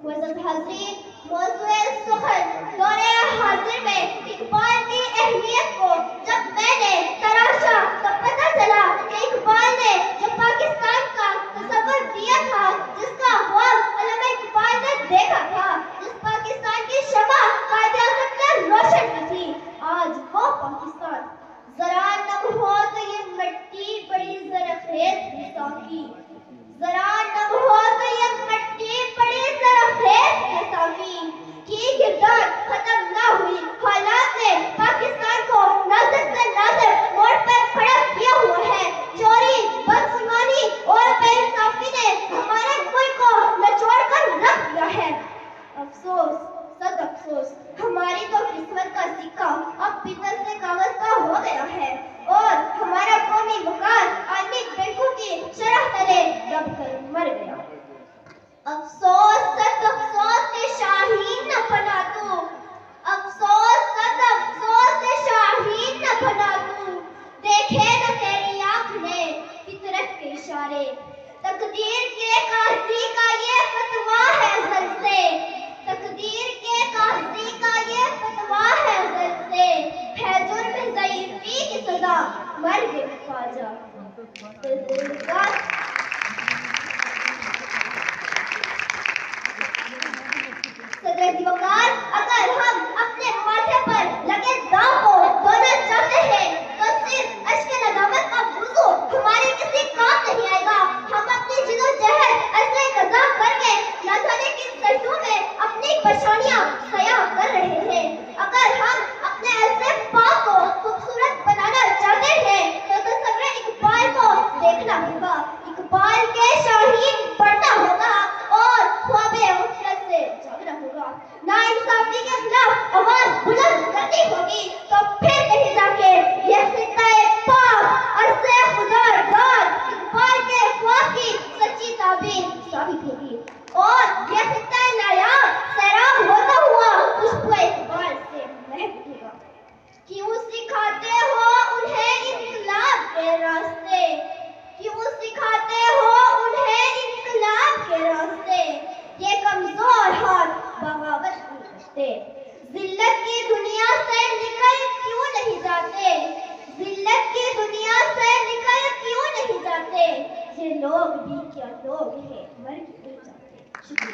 معزز حاضرین، موضوع سخن دورے حاضر میں اقبال کی اہمیت کو جب میں نے تراشا تو پتہ چلا کہ اقبال نے جو پاکستان کا تصور دیا تھا، جس کا خواب علامہ اقبال نے دیکھا تھا، جس پاکستان کی شمع قائد اعظم نے روشن کی تھی، آج وہ پاکستان ذرا نم ہو تو یہ مٹی بڑی زرخیز ہے ساقی، ذرا نم ہو تو یہ مٹی بڑی زرخیز ہے ساقی، کی گردان ختم نہ ہوئی حالات نے پاکستان کو نازک سے نازک موڑ پر کھڑا کیا ہوا ہے، چوری، بدعنوانی اور بے انصافی نے ہمارے ملک کو نچوڑ کر رکھ دیا ہے۔ افسوس، سد افسوس، ہماری تو قسمت کا سکہ اب پیتل سے کاغذ کا ہو گیا ہے اور ہمارا قومی وقار عالمی بینکوں کی شرح تلے دب کر مر گیا۔ افسوس، سد افسوس کہ شاہین نہ بنا تو، افسوس، سد افسوس کہ شاہین نہ بنا تو، دیکھے نہ تیری آنکھ نے فطرت کے اشارے، تقدیر کے قاضی کا یہ فتویٰ ہے ازل سے، تقدیر کے قاضی کا یہ فتویٰ ہے ازل سے، ہے جرم ضعیفی کی سزا مرگ خواجہ۔ صدر وقار، اگر ہم اپنے ماتھے پر لگے داغ کو دھونا چاہتے ہیں تو صرف اشک ندامت کا وضو ہمارے کسی کام نہیں آئے گا۔ ہم اپنی جدوجہد عزلِ قضا کر کے نہ جانے کن سجدوں میں اپنی پریشانیاں سیاہ کر رہے ہیں۔ اگر ہم اپنے عزلِ پاک کو خوبصورت بنانا چاہتے ہیں تو تصور اقبال کو دیکھنا ہوگا، اقبال کے شاہین بڑھنا ہوگا اور خواب غفلت سے جاگنا ہوگا، ناانصافی کے خلاف آواز بلند کرنی ہوگی، تو پھر کہیں جا کے یہ خطہ پاک عرضِ خداداد اقبال کے خواب کی سچی تعبیر ثابت ہوگی اور یہ خطہ نایاب سیراب ہوتا ہوا خوشبو اقبال سے مہک اٹھے گا۔ کیوں سکھاتے ہو انہیں انقلاب کے راستے، کیوں سکھاتے ہو انہیں انقلاب کے راستے، یہ کمزور ہاتھ بغاوت نہیں کرتے، ذلت کی دنیا سے نکل کیوں نہیں جاتے، ذلت کی دنیا سے نکل کیوں نہیں جاتے، یہ لوگ بھی کیا لوگ ہیں، مر کیوں نہیں جاتے۔ شکریہ۔